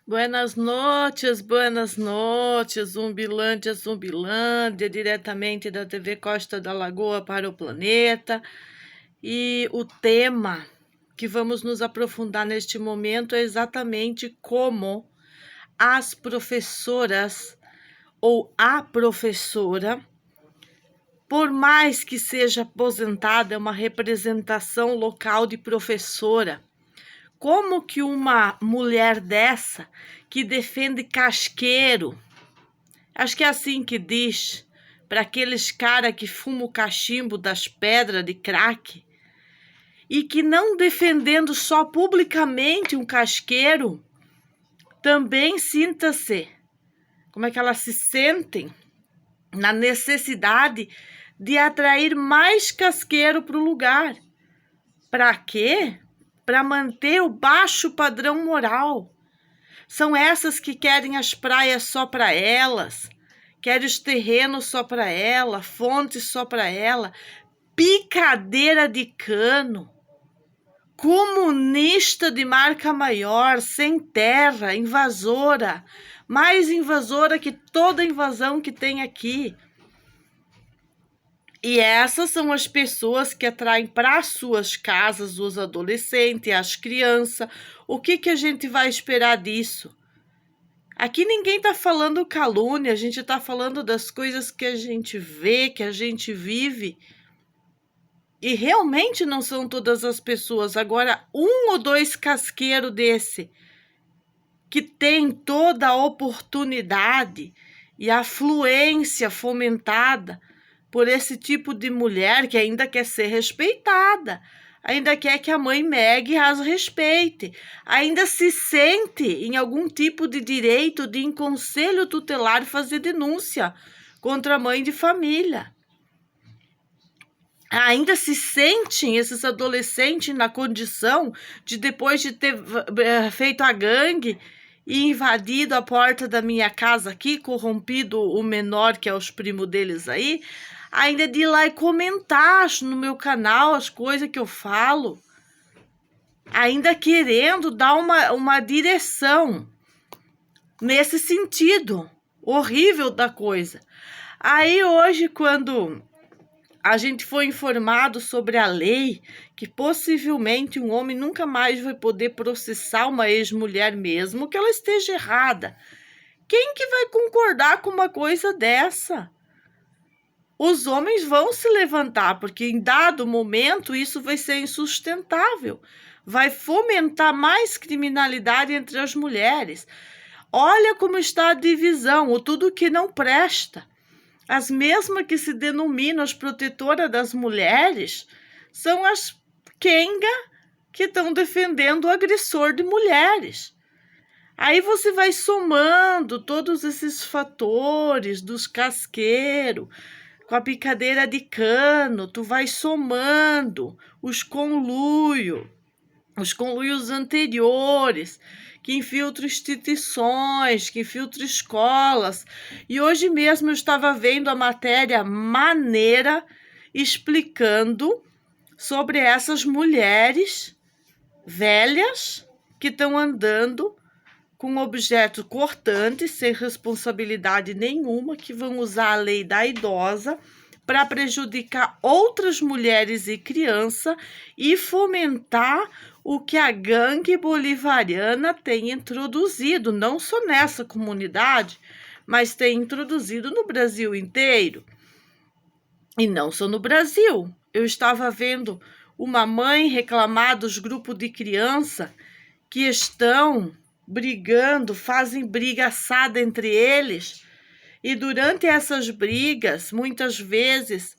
Buenas noites, Zumbilândia, Zumbilândia, diretamente da TV Costa da Lagoa para o planeta. E o tema que vamos nos aprofundar neste momento é exatamente como as professoras ou a professora, por mais que seja aposentada, é uma representação local de professora. Como que uma mulher dessa, que defende casqueiro, acho que é assim que diz, para aqueles cara que fumam o cachimbo das pedras de crack, e que não defendendo só publicamente um casqueiro, também sinta-se, como é que elas se sentem, na necessidade de atrair mais casqueiro para o lugar. Para quê? Para manter o baixo padrão moral. São essas que querem as praias só para elas, querem os terrenos só para ela, fontes só para ela, picadeira de cano, comunista de marca maior, sem terra, invasora, mais invasora que toda invasão que tem aqui. E essas são as pessoas que atraem para suas casas os adolescentes, as crianças. O que a gente vai esperar disso? Aqui ninguém está falando calúnia, a gente está falando das coisas que a gente vê, que a gente vive. E realmente não são todas as pessoas. Agora, um ou dois casqueiros desse, que tem toda a oportunidade e a afluência fomentada por esse tipo de mulher que ainda quer ser respeitada, ainda quer que a mãe Meg as respeite, ainda se sente em algum tipo de direito de em conselho tutelar fazer denúncia contra a mãe de família. Ainda se sentem esses adolescentes na condição de, depois de ter feito a gangue e invadido a porta da minha casa aqui, corrompido o menor, que é os primos deles aí, ainda de ir lá e comentar no meu canal as coisas que eu falo, ainda querendo dar uma direção nesse sentido horrível da coisa. Aí hoje, quando a gente foi informado sobre a lei, que possivelmente um homem nunca mais vai poder processar uma ex-mulher mesmo que ela esteja errada. Quem que vai concordar com uma coisa dessa? Os homens vão se levantar, porque em dado momento isso vai ser insustentável. Vai fomentar mais criminalidade entre as mulheres. Olha como está a divisão, o tudo que não presta. As mesmas que se denominam as protetoras das mulheres são as quenga que estão defendendo o agressor de mulheres. Aí você vai somando todos esses fatores dos casqueiros, com a picadeira de cano, tu vai somando os conluios anteriores, que infiltram instituições, que infiltram escolas. E hoje mesmo eu estava vendo a matéria maneira explicando sobre essas mulheres velhas que estão andando com objetos cortantes, sem responsabilidade nenhuma, que vão usar a lei da idosa para prejudicar outras mulheres e crianças e fomentar o que a gangue bolivariana tem introduzido, não só nessa comunidade, mas tem introduzido no Brasil inteiro. E não só no Brasil. Eu estava vendo uma mãe reclamar dos grupos de criança que estão brigando, fazem briga assada entre eles, e durante essas brigas, muitas vezes,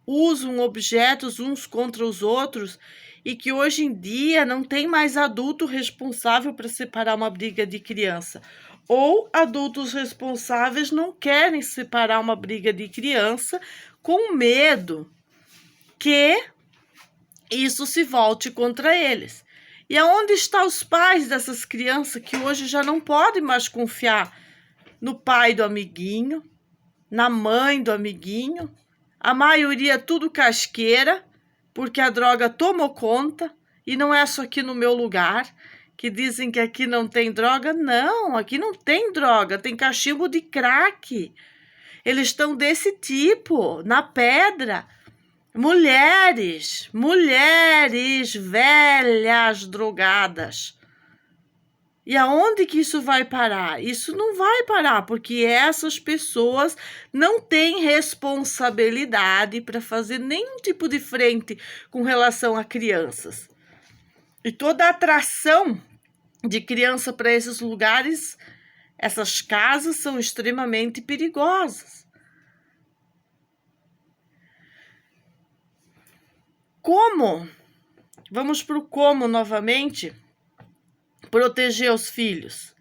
usam objetos uns contra os outros, e que hoje em dia não tem mais adulto responsável para separar uma briga de criança. Ou adultos responsáveis não querem separar uma briga de criança com medo que isso se volte contra eles. E aonde estão os pais dessas crianças que hoje já não podem mais confiar no pai do amiguinho, na mãe do amiguinho? A maioria tudo casqueira, porque a droga tomou conta, e não é só aqui no meu lugar. que dizem que aqui não tem droga. Não, aqui não tem droga, tem cachimbo de crack. Eles estão desse tipo, na pedra. Mulheres velhas drogadas. E aonde que isso vai parar? Isso não vai parar, porque essas pessoas não têm responsabilidade para fazer nenhum tipo de frente com relação a crianças. E toda a atração de criança para esses lugares, essas casas são extremamente perigosas. Como? Vamos para o como novamente. Proteger os filhos.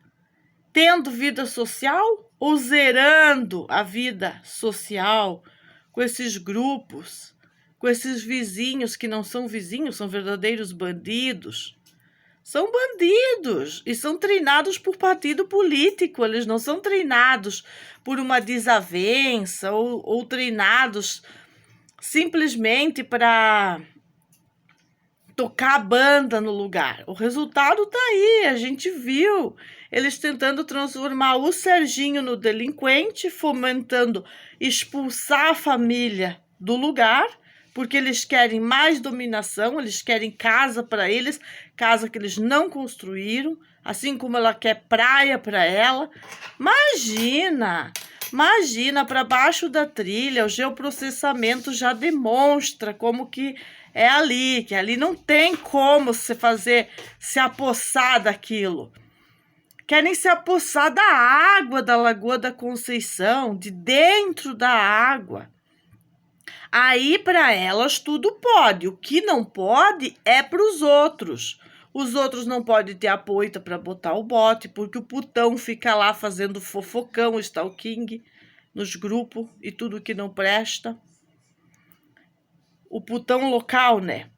Tendo vida social ou zerando a vida social com esses grupos, com esses vizinhos que não são vizinhos, são verdadeiros bandidos. São bandidos e são treinados por partido político, eles não são treinados por uma desavença ou treinados simplesmente para tocar a banda no lugar. O resultado tá aí, a gente viu. Eles tentando transformar o Serginho no delinquente, fomentando expulsar a família do lugar, porque eles querem mais dominação, eles querem casa para eles, casa que eles não construíram, assim como ela quer praia para ela. Imagina, para baixo da trilha, o geoprocessamento já demonstra como que é ali, que ali não tem como se apossar daquilo. Querem se apossar da água da Lagoa da Conceição, de dentro da água. Aí, para elas, tudo pode. O que não pode é para os outros. Os outros não podem ter a poita para botar o bote, porque o putão fica lá fazendo fofocão, stalking nos grupos e tudo que não presta. O putão local, né?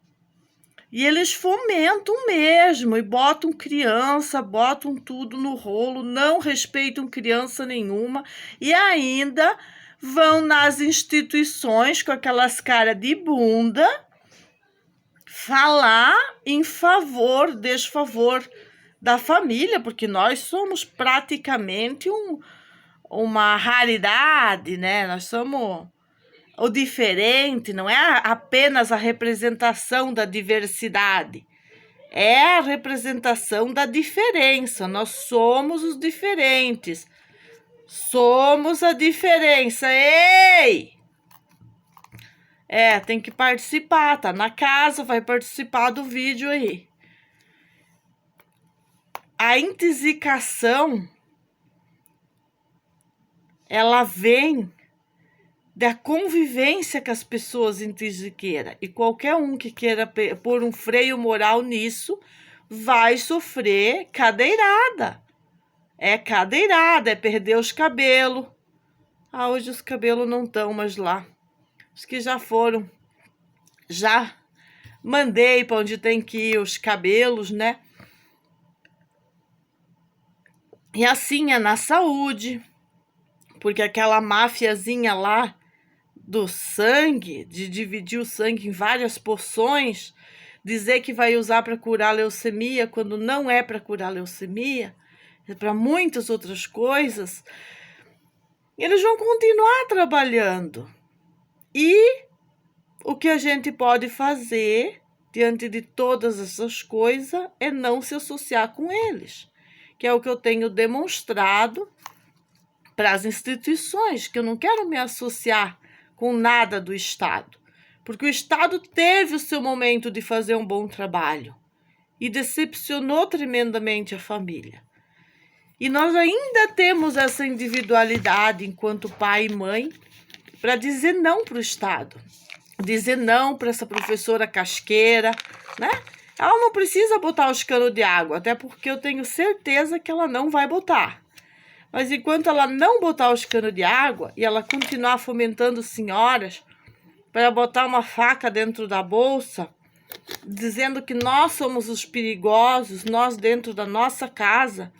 E eles fomentam mesmo e botam criança, botam tudo no rolo, não respeitam criança nenhuma e ainda vão nas instituições com aquelas caras de bunda falar em favor, desfavor da família, porque nós somos praticamente uma raridade, né? Nós somos o diferente, não é apenas a representação da diversidade, é a representação da diferença. Nós somos os diferentes, somos a diferença. Ei! Tem que participar, tá na casa, vai participar do vídeo aí. A intoxicação, ela vem da convivência com as pessoas intoxiqueiras. E qualquer um que queira pôr um freio moral nisso, vai sofrer cadeirada. É cadeirada, é perder os cabelos. Hoje os cabelos não estão mais lá. Os que já foram, já mandei para onde tem que ir os cabelos, né? E assim é na saúde, porque aquela máfiazinha lá do sangue, de dividir o sangue em várias porções, dizer que vai usar para curar leucemia, quando não é para curar leucemia, é para muitas outras coisas, eles vão continuar trabalhando. E o que a gente pode fazer diante de todas essas coisas é não se associar com eles, que é o que eu tenho demonstrado para as instituições, que eu não quero me associar com nada do Estado, porque o Estado teve o seu momento de fazer um bom trabalho e decepcionou tremendamente a família. E nós ainda temos essa individualidade enquanto pai e mãe para dizer não para o Estado, dizer não para essa professora casqueira, né? Ela não precisa botar os canos de água, até porque eu tenho certeza que ela não vai botar. Mas enquanto ela não botar os canos de água e ela continuar fomentando senhoras para botar uma faca dentro da bolsa, dizendo que nós somos os perigosos, nós dentro da nossa casa,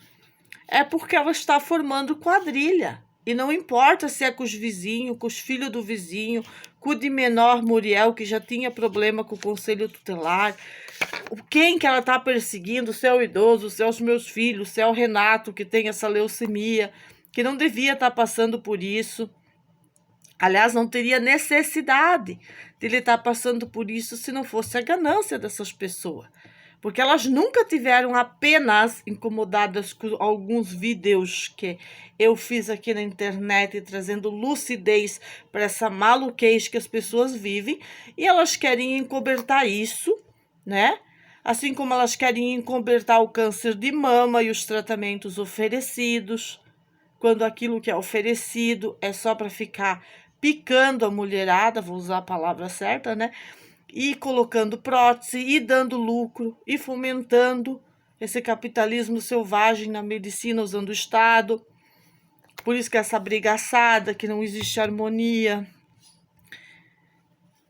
é porque ela está formando quadrilha. E não importa se é com os vizinhos, com os filhos do vizinho, com o de menor Muriel, que já tinha problema com o conselho tutelar, Quem que ela está perseguindo? Se é o idoso, se é os meus filhos, se é o Renato que tem essa leucemia, que não devia estar passando por isso. Aliás, não teria necessidade de ele estar passando por isso se não fosse a ganância dessas pessoas. Porque elas nunca tiveram apenas incomodadas com alguns vídeos que eu fiz aqui na internet, trazendo lucidez para essa maluquez que as pessoas vivem, e elas querem encobertar isso, né? Assim como elas querem encobertar o câncer de mama e os tratamentos oferecidos, quando aquilo que é oferecido é só para ficar picando a mulherada, vou usar a palavra certa, né? E colocando prótese, e dando lucro, e fomentando esse capitalismo selvagem na medicina, usando o Estado. Por isso que essa brigaçada, que não existe harmonia.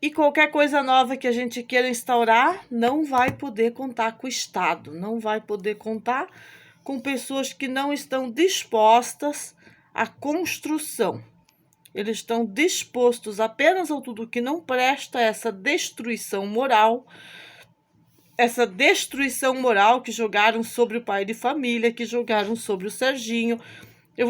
E qualquer coisa nova que a gente queira instaurar, não vai poder contar com o Estado, não vai poder contar com pessoas que não estão dispostas à construção. Eles estão dispostos apenas a tudo que não presta, essa destruição moral que jogaram sobre o pai de família, que jogaram sobre o Serginho.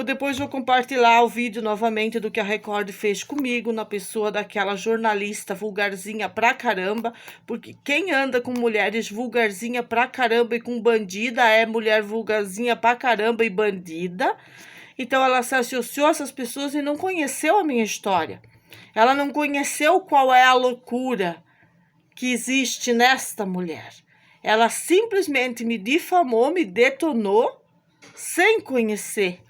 Depois vou compartilhar o vídeo novamente do que a Record fez comigo, na pessoa daquela jornalista vulgarzinha pra caramba, porque quem anda com mulheres vulgarzinha pra caramba e com bandida é mulher vulgarzinha pra caramba e bandida. Então ela se associou a essas pessoas e não conheceu a minha história. Ela não conheceu qual é a loucura que existe nesta mulher. Ela simplesmente me difamou, me detonou, sem conhecer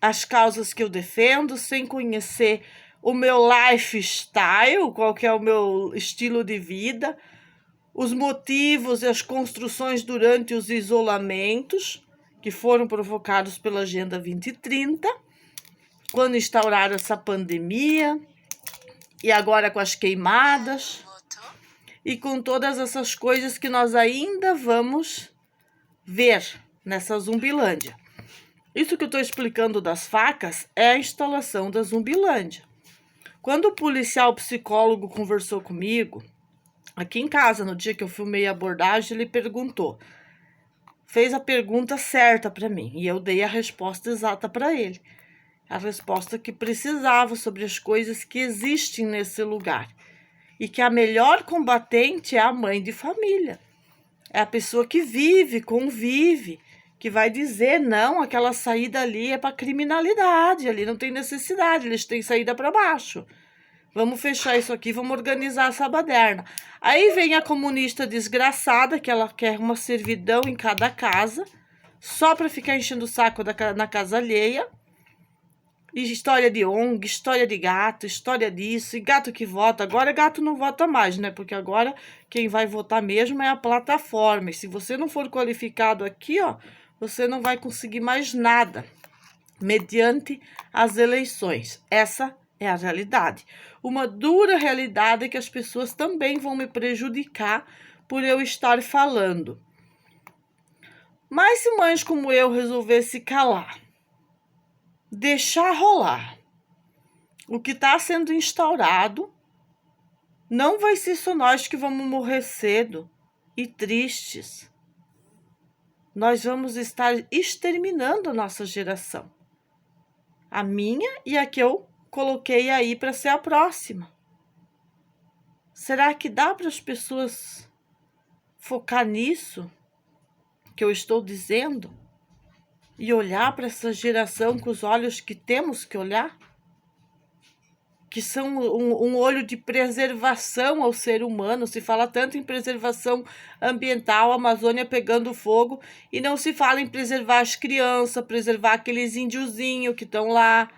as causas que eu defendo, sem conhecer o meu lifestyle, qual que é o meu estilo de vida, os motivos e as construções durante os isolamentos que foram provocados pela Agenda 2030, quando instauraram essa pandemia, e agora com as queimadas, e com todas essas coisas que nós ainda vamos ver nessa Zumbilândia. Isso que eu estou explicando das facas é a instalação da Zumbilândia. Quando o policial psicólogo conversou comigo, aqui em casa, no dia que eu filmei a abordagem, ele fez a pergunta certa para mim, e eu dei a resposta exata para ele. A resposta que precisava sobre as coisas que existem nesse lugar. E que a melhor combatente é a mãe de família. É a pessoa que vive, convive, que vai dizer, não, aquela saída ali é para criminalidade, ali não tem necessidade, eles têm saída para baixo. Vamos fechar isso aqui, vamos organizar essa baderna. Aí vem a comunista desgraçada, que ela quer uma servidão em cada casa, só para ficar enchendo o saco na casa alheia. E história de ONG, história de gato, história disso, e gato que vota. Agora gato não vota mais, né? Porque agora quem vai votar mesmo é a plataforma. E se você não for qualificado aqui, ó, você não vai conseguir mais nada mediante as eleições. Essa é a realidade. Uma dura realidade que as pessoas também vão me prejudicar por eu estar falando. Mas se mães como eu resolvessem calar, deixar rolar o que está sendo instaurado, não vai ser só nós que vamos morrer cedo e tristes. Nós vamos estar exterminando a nossa geração. A minha e a que eu coloquei aí para ser a próxima. Será que dá para as pessoas focar nisso que eu estou dizendo? E olhar para essa geração com os olhos que temos que olhar? Que são um olho de preservação ao ser humano. Se fala tanto em preservação ambiental, a Amazônia pegando fogo, e não se fala em preservar as crianças, preservar aqueles índiozinhos que estão lá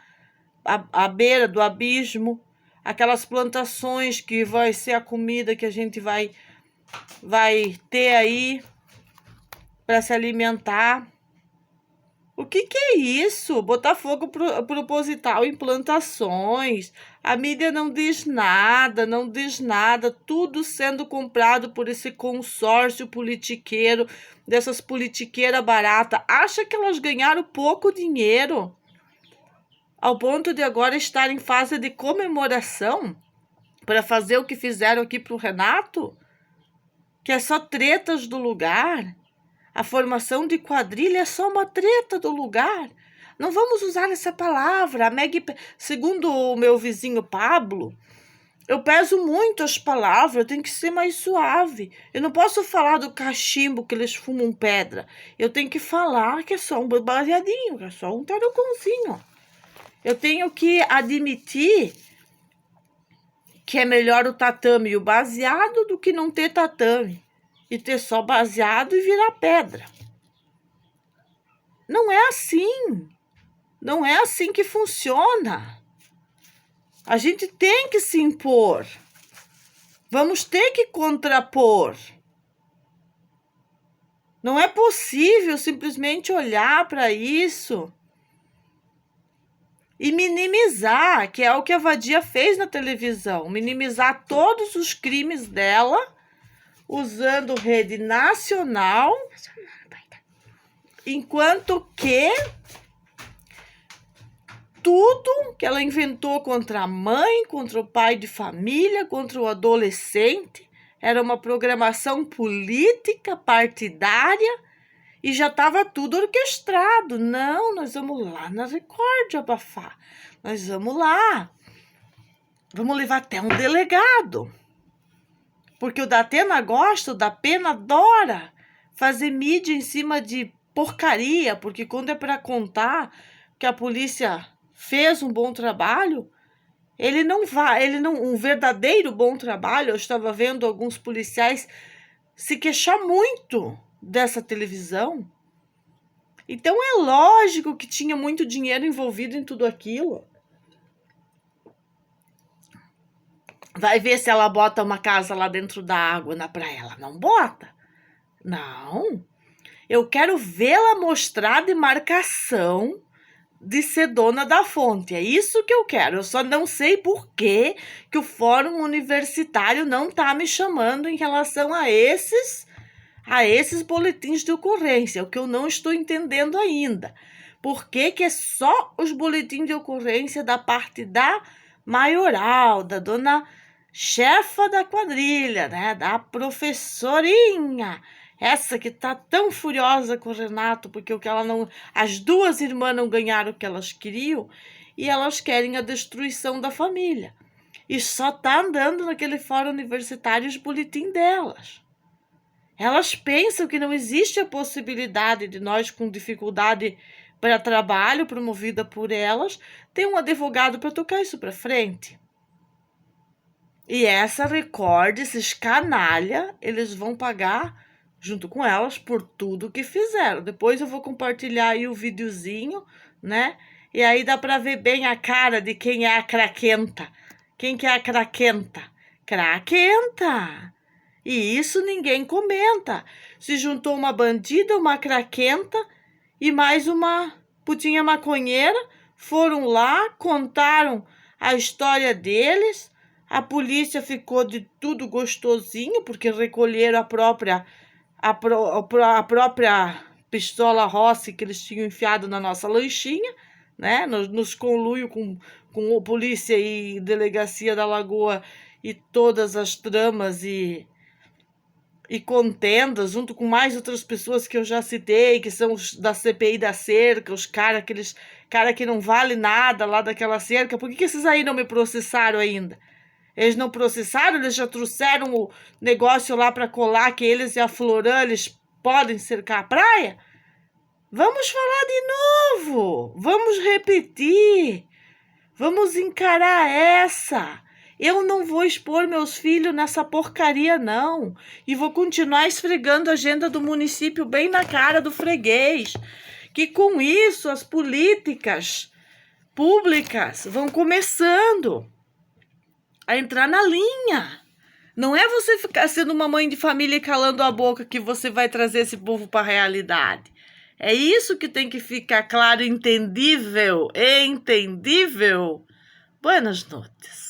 à beira do abismo, aquelas plantações que vai ser a comida que a gente vai ter aí para se alimentar. O que é isso? Botar fogo proposital em plantações. A mídia não diz nada. Tudo sendo comprado por esse consórcio politiqueiro, dessas politiqueiras baratas. Acha que elas ganharam pouco dinheiro? Ao ponto de agora estar em fase de comemoração para fazer o que fizeram aqui para o Renato? que é só tretas do lugar. A formação de quadrilha é só uma treta do lugar. Não vamos usar essa palavra. A Meg, segundo o meu vizinho Pablo, eu peso muito as palavras, eu tenho que ser mais suave. Eu não posso falar do cachimbo que eles fumam pedra. Eu tenho que falar que é só um baseadinho, que é só um tarucãozinho. Eu tenho que admitir que é melhor o tatame e o baseado do que não ter tatame e ter só baseado e virar pedra. Não é assim. Não é assim que funciona. A gente tem que se impor. Vamos ter que contrapor. Não é possível simplesmente olhar para isso e minimizar, que é o que a Vadia fez na televisão, minimizar todos os crimes dela, usando rede nacional, enquanto que tudo que ela inventou contra a mãe, contra o pai de família, contra o adolescente, era uma programação política, partidária, e já estava tudo orquestrado. Não, nós vamos lá na Record abafar. Nós vamos lá. Vamos levar até um delegado. Porque o Datena gosta, o da Pena adora fazer mídia em cima de porcaria, porque quando é para contar que a polícia fez um bom trabalho, um verdadeiro bom trabalho. Eu estava vendo alguns policiais se queixar muito dessa televisão. Então é lógico que tinha muito dinheiro envolvido em tudo aquilo. Vai ver se ela bota uma casa lá dentro da água na praia. Ela não bota. Não. Eu quero vê-la mostrar demarcação de ser dona da fonte. É isso que eu quero. Eu só não sei por que o Fórum Universitário não está me chamando em relação a esses boletins de ocorrência. O que eu não estou entendendo ainda. Por que é só os boletins de ocorrência da parte da maioral, da dona chefa da quadrilha, né? Da professorinha. Essa que tá tão furiosa com o Renato, porque as duas irmãs não ganharam o que elas queriam e elas querem a destruição da família. E só tá andando naquele fórum universitário os boletins delas. Elas pensam que não existe a possibilidade de nós, com dificuldade para trabalho, promovida por elas, ter um advogado para tocar isso para frente. E essa Record, esses canalha, eles vão pagar junto com elas por tudo que fizeram. Depois eu vou compartilhar aí o videozinho, né? E aí dá para ver bem a cara de quem é a craquenta. Quem que é a craquenta? Craquenta! E isso ninguém comenta. Se juntou uma bandida, uma craquenta e mais uma putinha maconheira, foram lá, contaram a história deles. A polícia ficou de tudo gostosinho, porque recolheram a própria pistola Rossi que eles tinham enfiado na nossa lanchinha, né? Nos conluio com a polícia e delegacia da Lagoa e todas as tramas e contendas, junto com mais outras pessoas que eu já citei, que são os da CPI da cerca, os aqueles cara que não vale nada lá daquela cerca. Por que esses aí não me processaram ainda? Eles não processaram, eles já trouxeram o negócio lá para colar que eles e a Florã, eles podem cercar a praia? Vamos falar de novo, vamos repetir, vamos encarar essa. Eu não vou expor meus filhos nessa porcaria, não. E vou continuar esfregando a agenda do município bem na cara do freguês. Que com isso as políticas públicas vão começando a entrar na linha. Não é você ficar sendo uma mãe de família e calando a boca que você vai trazer esse povo para a realidade. É isso que tem que ficar claro, entendível. Buenas noites.